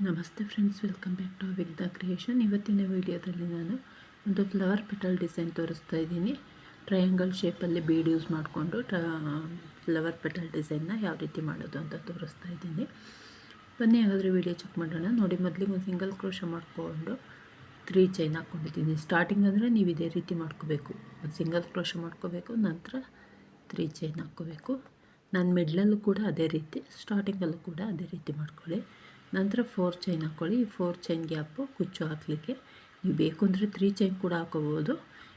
ನಮಸ್ತೆ friends, welcome back to Vigdha creation. ಇವತ್ತಿನ ವಿಡಿಯೋದಲ್ಲಿ ನಾನು ಒಂದು ಫ್ಲವರ್ ಪೆಟಲ್ ಡಿಸೈನ್ ತೋರಿಸ್ತಾ ಇದ್ದೀನಿ. ಟ್ರಯಾಂಗಲ್ ಶೇಪಲ್ಲಿ ಬೀಡ್ ಯೂಸ್ ಮಾಡಿಕೊಂಡು ಫ್ಲವರ್ ಪೆಟಲ್ ಡಿಸೈನ್ನ ಯಾವ ರೀತಿ ಮಾಡೋದು ಅಂತ ತೋರಿಸ್ತಾ ಇದ್ದೀನಿ. ಬನ್ನಿ ಹಾಗಾದರೆ ವಿಡಿಯೋ ಚೆಕ್ ಮಾಡೋಣ. ನೋಡಿ, ಮೊದಲಿಗೆ ಒಂದು ಸಿಂಗಲ್ ಕ್ರೋಶ ಮಾಡಿಕೊಂಡು 3 ಚೈನ್ ಹಾಕ್ಕೊಂಡಿದ್ದೀನಿ. ಸ್ಟಾರ್ಟಿಂಗ್ ಅಂದರೆ ನೀವು ಇದೇ ರೀತಿ ಮಾಡ್ಕೋಬೇಕು. ಒಂದು ಸಿಂಗಲ್ ಕ್ರೋಶ ಮಾಡ್ಕೋಬೇಕು, ನಂತರ 3 ಚೈನ್ ಹಾಕ್ಕೋಬೇಕು. ನಾನು ಮಿಡ್ಲಲ್ಲೂ ಕೂಡ ಅದೇ ರೀತಿ, ಸ್ಟಾರ್ಟಿಂಗಲ್ಲೂ ಕೂಡ ಅದೇ ರೀತಿ ಮಾಡ್ಕೊಳ್ಳಿ. ನಂತರ 4 ಚೈನ್ ಹಾಕ್ಕೊಳ್ಳಿ. ಈ 4 ಚೈನ್ ಗ್ಯಾಪು ಕುಚ್ಚು ಹಾಕಲಿಕ್ಕೆ. ನೀವು ಬೇಕು ಅಂದರೆ 3 ಚೈನ್ ಕೂಡ ಹಾಕೋಬೋದು.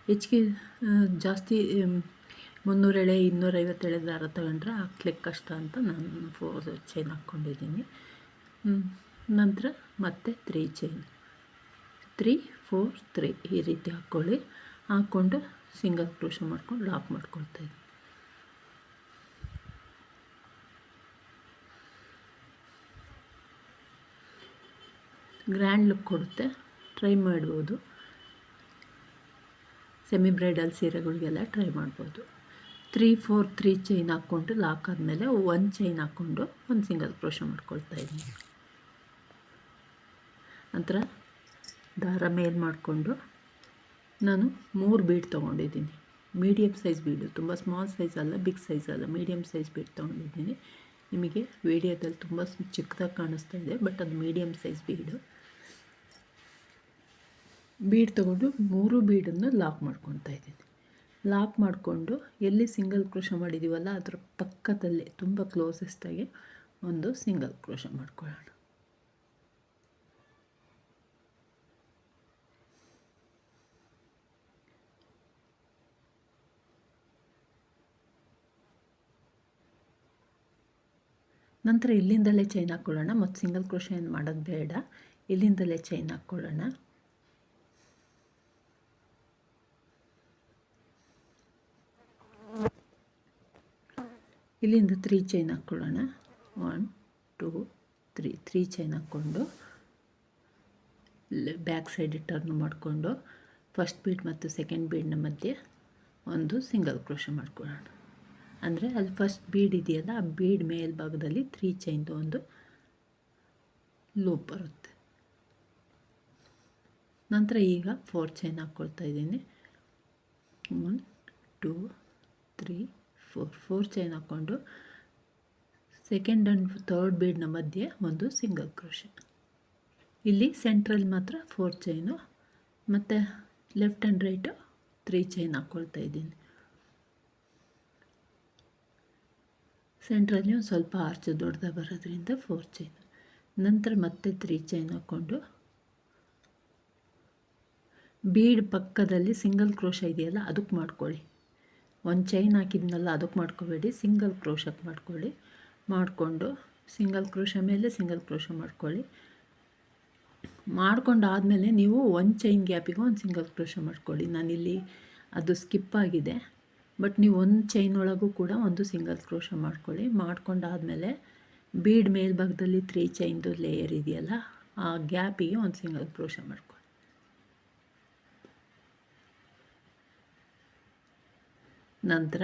ಹೆಚ್ಚಿಗೆ ಜಾಸ್ತಿ 300 ಎಳೆ 250 ಎಳೆ ದಾರ ತಗೊಂಡ್ರೆ ಹಾಕ್ಲಿಕ್ಕೆ ಕಷ್ಟ ಅಂತ ನಾನು 4 ಚೈನ್ ಹಾಕ್ಕೊಂಡಿದ್ದೀನಿ. ನಂತರ ಮತ್ತೆ 3 ಚೈನ್ 3 4 3 ಈ ರೀತಿ ಹಾಕ್ಕೊಳ್ಳಿ. ಹಾಕ್ಕೊಂಡು ಸಿಂಗಲ್ ಕ್ರೋಶ ಮಾಡ್ಕೊಂಡು ಲಾಕ್ ಮಾಡ್ಕೊಳ್ತಾಯಿದ್ದೀನಿ. ಗ್ರ್ಯಾಂಡ್ ಲುಕ್ ಕೊಡುತ್ತೆ, ಟ್ರೈ ಮಾಡ್ಬೋದು. ಸೆಮಿ ಬ್ರೈಡಲ್ ಸೀರೆಗಳಿಗೆಲ್ಲ ಟ್ರೈ ಮಾಡ್ಬೋದು. 3 4 3 ಚೈನ್ ಹಾಕ್ಕೊಂಡು ಲಾಕ್ ಆದಮೇಲೆ 1 ಚೈನ್ ಹಾಕ್ಕೊಂಡು ಒಂದು ಸಿಂಗಲ್ ಕ್ರೋಶ ಮಾಡ್ಕೊಳ್ತಾ ಇದ್ದೀನಿ. ನಂತರ ದಾರ ಮೇಲೆ ಮಾಡಿಕೊಂಡು ನಾನು 3 ಬೀಡ್ ತೊಗೊಂಡಿದ್ದೀನಿ. ಮೀಡಿಯಮ್ ಸೈಜ್ ಬೀಡು, ತುಂಬ ಸ್ಮಾಲ್ ಸೈಜ್ ಅಲ್ಲ, ಬಿಗ್ ಸೈಜ್ ಅಲ್ಲ, ಮೀಡಿಯಮ್ ಸೈಜ್ ಬೀಡ್ ತೊಗೊಂಡಿದ್ದೀನಿ. ನಿಮಗೆ ವಿಡಿಯೋದಲ್ಲಿ ತುಂಬ ಚಿಕ್ಕದಾಗಿ ಕಾಣಿಸ್ತಾ ಇದೆ, ಬಟ್ ಅದು ಮೀಡಿಯಮ್ ಸೈಜ್ ಬೀಡ್ ತೊಗೊಂಡು 3 ಬೀಡನ್ನು ಲಾಕ್ ಮಾಡ್ಕೊತಾ ಇದ್ದೀನಿ. ಲಾಕ್ ಮಾಡಿಕೊಂಡು ಎಲ್ಲಿ ಸಿಂಗಲ್ ಕ್ರೋಶ ಮಾಡಿದ್ದೀವಲ್ಲ ಅದರ ಪಕ್ಕದಲ್ಲೇ ತುಂಬ ಕ್ಲೋಸೆಸ್ಟಾಗಿ ಒಂದು ಸಿಂಗಲ್ ಕ್ರೋಶ ಮಾಡ್ಕೊಳ್ಳೋಣ. ನಂತರ ಇಲ್ಲಿಂದಲೇ ಚೈನ್ ಹಾಕ್ಕೊಳ್ಳೋಣ. ಮತ್ತು ಸಿಂಗಲ್ ಕ್ರೋಶ ಏನು ಮಾಡೋದು ಬೇಡ, ಇಲ್ಲಿಂದಲೇ ಚೈನ್ ಹಾಕ್ಕೊಳ್ಳೋಣ. ಇಲ್ಲಿಂದ 3 ಚೈನ್ ಹಾಕ್ಕೊಳ್ಳೋಣ. 1 2 3 ಚೈನ್ ಹಾಕ್ಕೊಂಡು ಬ್ಯಾಕ್ ಸೈಡ್ ಟರ್ನ್ ಮಾಡಿಕೊಂಡು ಫಸ್ಟ್ ಬೀಡ್ ಮತ್ತು ಸೆಕೆಂಡ್ ಬೀಡ್ನ ಮಧ್ಯೆ ಒಂದು ಸಿಂಗಲ್ ಕ್ರೋಶ ಮಾಡ್ಕೊಳ್ಳೋಣ. ಅಂದರೆ ಅಲ್ಲಿ ಫಸ್ಟ್ ಬೀಡ್ ಇದೆಯಲ್ಲ, ಆ ಬೀಡ್ ಮೇಲ್ಭಾಗದಲ್ಲಿ 3 ಚೈನ್ದು ಒಂದು ಲೂಪ್ ಬರುತ್ತೆ. ನಂತರ ಈಗ 4 ಚೈನ್ ಹಾಕ್ಕೊಳ್ತಾ ಇದ್ದೀನಿ. 1 2 3 4 ಚೈನ್ ಹಾಕ್ಕೊಂಡು ಸೆಕೆಂಡ್ ಆ್ಯಂಡ್ ಥರ್ಡ್ ಬೀಡ್ನ ಮಧ್ಯೆ ಒಂದು ಸಿಂಗಲ್ ಕ್ರೋಶ. ಇಲ್ಲಿ ಸೆಂಟ್ರಲ್ಲಿ ಮಾತ್ರ 4 ಚೈನು ಮತ್ತು ಲೆಫ್ಟ್ ಆ್ಯಂಡ್ ರೈಟು 3 ಚೈನ್ ಹಾಕ್ಕೊಳ್ತಾ ಇದ್ದೀನಿ. ಸೆಂಟ್ರಲ್ಲಿ ಒಂದು ಸ್ವಲ್ಪ ಆರ್ಚ್ ದೊಡ್ಡದಾಗಿ ಬರೋದ್ರಿಂದ 4 ಚೈನ್. ನಂತರ ಮತ್ತೆ 3 ಚೈನ್ ಹಾಕ್ಕೊಂಡು ಬೀಡ್ ಪಕ್ಕದಲ್ಲಿ ಸಿಂಗಲ್ ಕ್ರೋಶ ಇದೆಯಲ್ಲ ಅದಕ್ಕೆ ಮಾಡ್ಕೊಳ್ಳಿ. ಒಂದು ಚೈನ್ ಹಾಕಿದ್ನಲ್ಲ ಅದಕ್ಕೆ ಮಾಡ್ಕೋಬೇಡಿ, ಸಿಂಗಲ್ ಕ್ರೋಶಕ್ಕೆ ಮಾಡ್ಕೊಳ್ಳಿ. ಮಾಡಿಕೊಂಡು ಸಿಂಗಲ್ ಕ್ರೋಶ ಮೇಲೆ ಸಿಂಗಲ್ ಕ್ರೋಶ ಮಾಡ್ಕೊಳ್ಳಿ. ಮಾಡ್ಕೊಂಡಾದಮೇಲೆ ನೀವು 1 ಚೈನ್ ಗ್ಯಾಪಿಗೆ ಒಂದು ಸಿಂಗಲ್ ಕ್ರೋಶ ಮಾಡ್ಕೊಳ್ಳಿ. ನಾನಿಲ್ಲಿ ಅದು ಸ್ಕಿಪ್ ಆಗಿದೆ, ಬಟ್ ನೀವು 1 ಚೈನ್ ಒಳಗೂ ಕೂಡ ಒಂದು ಸಿಂಗಲ್ ಕ್ರೋಶ ಮಾಡ್ಕೊಳ್ಳಿ. ಮಾಡ್ಕೊಂಡಾದಮೇಲೆ ಬೀಡ್ ಮೇಲ್ಭಾಗದಲ್ಲಿ 3 ಚೈನ್ದು ಲೇಯರ್ ಇದೆಯಲ್ಲ ಆ ಗ್ಯಾಪಿಗೆ ಒಂದು ಸಿಂಗಲ್ ಕ್ರೋಶ ಮಾಡ್ಕೊಳ್ಳಿ. ನಂತರ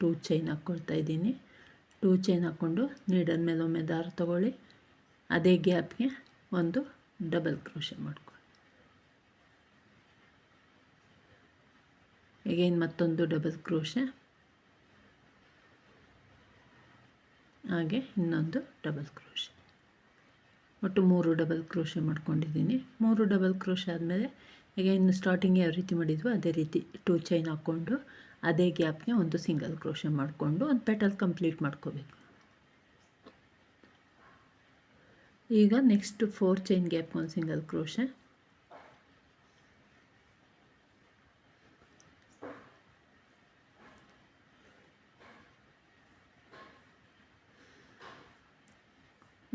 2 ಚೈನ್ ಹಾಕ್ಕೊಳ್ತಾ ಇದ್ದೀನಿ. 2 ಚೈನ್ ಹಾಕ್ಕೊಂಡು ನೀಡಲ್ ಮೇಲೆ ಒಮ್ಮೆ ದಾರ ತಗೊಳ್ಳಿ. ಅದೇ ಗ್ಯಾಪ್ಗೆ ಒಂದು ಡಬಲ್ ಕ್ರೋಶ ಮಾಡ್ಕೊಳ್ಳಿ. ಅಗೇನ್ ಮತ್ತೊಂದು ಡಬಲ್ ಕ್ರೋಶ, ಹಾಗೆ ಇನ್ನೊಂದು ಡಬಲ್ ಕ್ರೋಶ. ಒಟ್ಟು 3 ಡಬಲ್ ಕ್ರೋಶ ಮಾಡ್ಕೊಂಡಿದ್ದೀನಿ. 3 ಡಬಲ್ ಕ್ರೋಶ ಆದಮೇಲೆ ಅಗೇನ್ ಸ್ಟಾರ್ಟಿಂಗ್ ಯಾವ ರೀತಿ ಮಾಡಿದ್ವೋ ಅದೇ ರೀತಿ 2 ಚೈನ್ ಹಾಕ್ಕೊಂಡು ಅದೇ ಗ್ಯಾಪ್ಗೆ ಒಂದು ಸಿಂಗಲ್ ಕ್ರೋಶ ಮಾಡಿಕೊಂಡು ಒಂದು ಪೆಟಲ್ ಕಂಪ್ಲೀಟ್ ಮಾಡ್ಕೋಬೇಕು. ಈಗ ನೆಕ್ಸ್ಟ್ 4 ಚೈನ್ ಗ್ಯಾಪ್ ಒಂದು ಸಿಂಗಲ್ ಕ್ರೋಶ.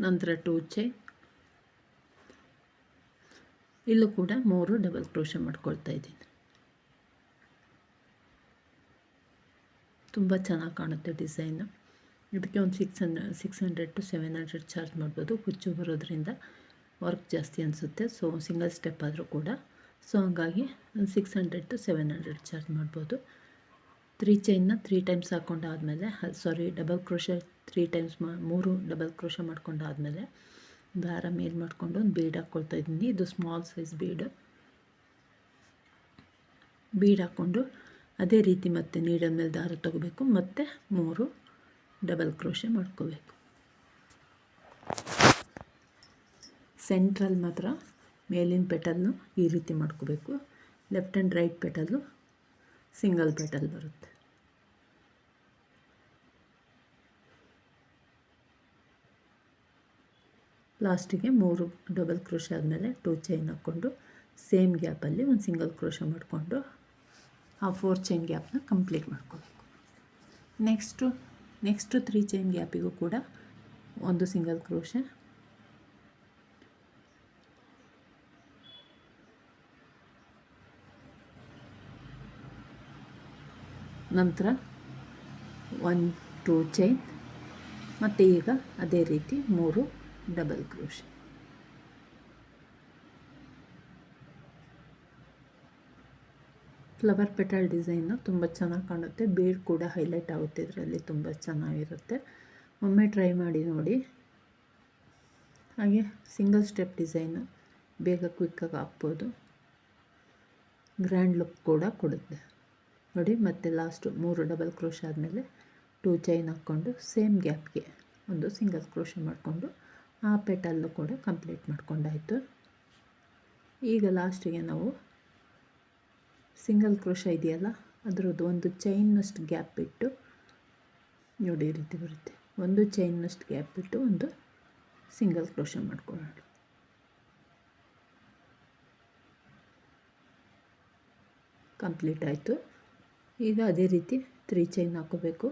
ನಂತರ 2 ಚೈನ್, ಇಲ್ಲೂ ಕೂಡ 3 ಡಬಲ್ ಕ್ರೋಶ ಮಾಡ್ಕೊಳ್ತಾ ಇದ್ದೀನಿ. ತುಂಬ ಚೆನ್ನಾಗಿ ಕಾಣುತ್ತೆ ಡಿಸೈನು. ಇದಕ್ಕೆ ಒಂದು 600 to 700 ಚಾರ್ಜ್ ಮಾಡ್ಬೋದು. ಕುಚ್ಚು ಬರೋದ್ರಿಂದ ವರ್ಕ್ ಜಾಸ್ತಿ ಅನಿಸುತ್ತೆ. ಸೊ ಸಿಂಗಲ್ ಸ್ಟೆಪ್ ಆದರೂ ಕೂಡ, ಸೊ ಹಂಗಾಗಿ 600 to 700 ಚಾರ್ಜ್ ಮಾಡ್ಬೋದು. 3 ಚೈನ್ನ 3 ಟೈಮ್ಸ್ ಹಾಕ್ಕೊಂಡಾದಮೇಲೆ double crochet 3 times 3 double crochet ಮಾಡ್ಕೊಂಡಾದಮೇಲೆ ದಾರ ಮೇಲೆ ಮಾಡಿಕೊಂಡು ಒಂದು ಬೀಡ್ ಹಾಕ್ಕೊಳ್ತಾ ಇದ್ದೀನಿ. ಇದು ಸ್ಮಾಲ್ ಸೈಜ್ ಬೀಡ್ ಹಾಕ್ಕೊಂಡು ಅದೇ ರೀತಿ ಮತ್ತೆ ನೀಡಲ್ ಮೇಲೆ ದಾರ ತಗೋಬೇಕು, ಮತ್ತು 3 ಡಬಲ್ ಕ್ರೋಶೆ ಮಾಡ್ಕೋಬೇಕು. ಸೆಂಟ್ರಲ್ ಮಾತ್ರ ಮೇಲಿನ ಪೆಟಲ್ನು ಈ ರೀತಿ ಮಾಡ್ಕೋಬೇಕು. Left and right petal single petal ಬರುತ್ತೆ. ಲಾಸ್ಟಿಗೆ 3 ಡಬಲ್ ಕ್ರೋಶೆ ಆದಮೇಲೆ 2 ಚೈನ್ ಹಾಕ್ಕೊಂಡು ಸೇಮ್ ಗ್ಯಾಪಲ್ಲಿ ಒಂದು ಸಿಂಗಲ್ ಕ್ರೋಶೆ ಮಾಡಿಕೊಂಡು ಆ 4 ಚೈನ್ ಗ್ಯಾಪ್ನ ಕಂಪ್ಲೀಟ್ ಮಾಡ್ಕೋಬೇಕು. ನೆಕ್ಸ್ಟು 3 ಚೈನ್ ಗ್ಯಾಪಿಗೂ ಕೂಡ ಒಂದು ಸಿಂಗಲ್ ಕ್ರೋಶೆ, ನಂತರ 1-2 ಚೈನ್, ಮತ್ತು ಈಗ ಅದೇ ರೀತಿ 3 double crochet. Flower petal design ತುಂಬ ಚೆನ್ನಾಗಿ ಕಾಣುತ್ತೆ. ಬೀಡ್ ಕೂಡ ಹೈಲೈಟ್ ಆಗುತ್ತೆ, ಇದರಲ್ಲಿ ತುಂಬ ಚೆನ್ನಾಗಿರುತ್ತೆ. ಒಮ್ಮೆ ಟ್ರೈ ಮಾಡಿ ನೋಡಿ. ಹಾಗೆ ಸಿಂಗಲ್ ಸ್ಟೆಪ್ ಡಿಸೈನು ಬೇಗ ಕ್ವಿಕ್ಕಾಗಿ ಹಾಕ್ಬೋದು, ಗ್ರ್ಯಾಂಡ್ ಲುಕ್ ಕೂಡ ಕೊಡುತ್ತೆ ನೋಡಿ. ಮತ್ತು ಲಾಸ್ಟು 3 ಡಬಲ್ ಕ್ರೋಶೆ ಆದಮೇಲೆ 2 ಚೈನ್ ಹಾಕ್ಕೊಂಡು ಸೇಮ್ ಗ್ಯಾಪ್ಗೆ ಒಂದು ಸಿಂಗಲ್ ಕ್ರೋಶೆ ಮಾಡಿಕೊಂಡು ಆ ಪೆಟಲ್ಲು ಕೂಡ ಕಂಪ್ಲೀಟ್ ಮಾಡ್ಕೊಂಡಾಯಿತು. ಈಗ ಲಾಸ್ಟಿಗೆ ನಾವು ಸಿಂಗಲ್ ಕ್ರೋಶೆ ಇದೆಯಲ್ಲ, ಅದರದ್ದು ಒಂದು ಚೈನ್ನಷ್ಟು ಗ್ಯಾಪ್ ಬಿಟ್ಟು ನೋಡಿ ಈ ರೀತಿ ಬರುತ್ತೆ. ಒಂದು ಚೈನ್ನಷ್ಟು ಗ್ಯಾಪ್ ಬಿಟ್ಟು ಒಂದು ಸಿಂಗಲ್ ಕ್ರೋಶೆ ಮಾಡ್ಕೊಳ್ಳೋಣ. ಕಂಪ್ಲೀಟ್ ಆಯಿತು. ಈಗ ಅದೇ ರೀತಿ 3 ಚೈನ್ ಹಾಕೋಬೇಕು.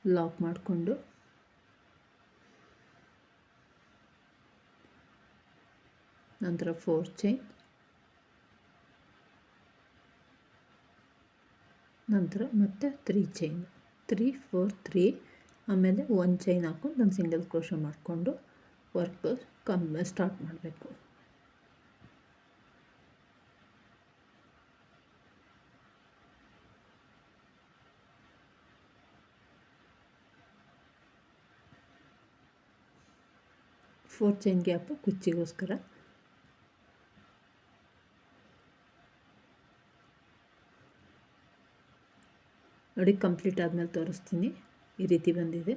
ಲಾಕ್ ಮಾಡಿಕೊಂಡು ನಂತರ 4 ಚೈನ್, ನಂತರ ಮತ್ತೆ 3 ಚೈನ್, 3 4 3, ಆಮೇಲೆ 1 ಚೈನ್ ಹಾಕ್ಕೊಂಡು ಒಂದು ಸಿಂಗಲ್ ಕ್ರೋಶೆ ಮಾಡಿಕೊಂಡು ವರ್ಕ್ ಸ್ಟಾರ್ಟ್ ಮಾಡಬೇಕು. ಫೋರ್ ಚೈನ್ ಗ್ಯಾಪು ಕುಚ್ಚಿಗೋಸ್ಕರ. ನೋಡಿ ಕಂಪ್ಲೀಟ್ ಆದಮೇಲೆ ತೋರಿಸ್ತೀನಿ. ಈ ರೀತಿ ಬಂದಿದೆ,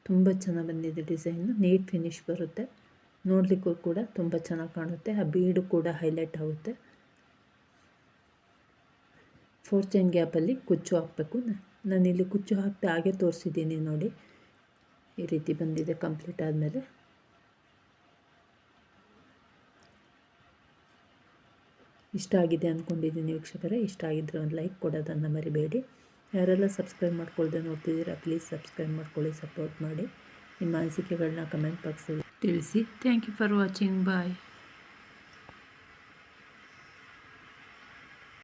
ತುಂಬ ಚೆನ್ನಾಗಿ ಬಂದಿದೆ ಡಿಸೈನು. ನೀಟ್ ಫಿನಿಶ್ ಬರುತ್ತೆ, ನೋಡಲಿಕ್ಕೂ ಕೂಡ ತುಂಬ ಚೆನ್ನಾಗಿ ಕಾಣುತ್ತೆ. ಆ ಬೀಡು ಕೂಡ ಹೈಲೈಟ್ ಆಗುತ್ತೆ. 4 ಚೈನ್ ಗ್ಯಾಪಲ್ಲಿ ಕುಚ್ಚು ಹಾಕಬೇಕು. ನಾನಿಲ್ಲಿ ಕುಚ್ಚು ಹಾಕ್ತೆ ಹಾಗೆ ತೋರಿಸಿದ್ದೀನಿ ನೋಡಿ. ಈ ರೀತಿ ಬಂದಿದೆ ಕಂಪ್ಲೀಟ್ ಆದಮೇಲೆ. ಇಷ್ಟ ಆಗಿದೆ ಅಂದ್ಕೊಂಡಿದ್ದೀನಿ ವೀಕ್ಷಕರೇ. ಇಷ್ಟ ಆಗಿದ್ದರೆ ಒಂದು ಲೈಕ್ ಕೊಡೋದನ್ನು ಮರಿಬೇಡಿ. ಯಾರೆಲ್ಲ ಸಬ್ಸ್ಕ್ರೈಬ್ ಮಾಡ್ಕೊಳ್ದೆ ನೋಡ್ತಿದ್ದೀರಾ, ಪ್ಲೀಸ್ ಸಬ್ಸ್ಕ್ರೈಬ್ ಮಾಡ್ಕೊಳ್ಳಿ, ಸಪೋರ್ಟ್ ಮಾಡಿ. ನಿಮ್ಮ ಅನಿಸಿಕೆಗಳನ್ನ ಕಮೆಂಟ್ ಬಾಕ್ಸಲ್ಲಿ ತಿಳಿಸಿ. Thank you for watching. Bye.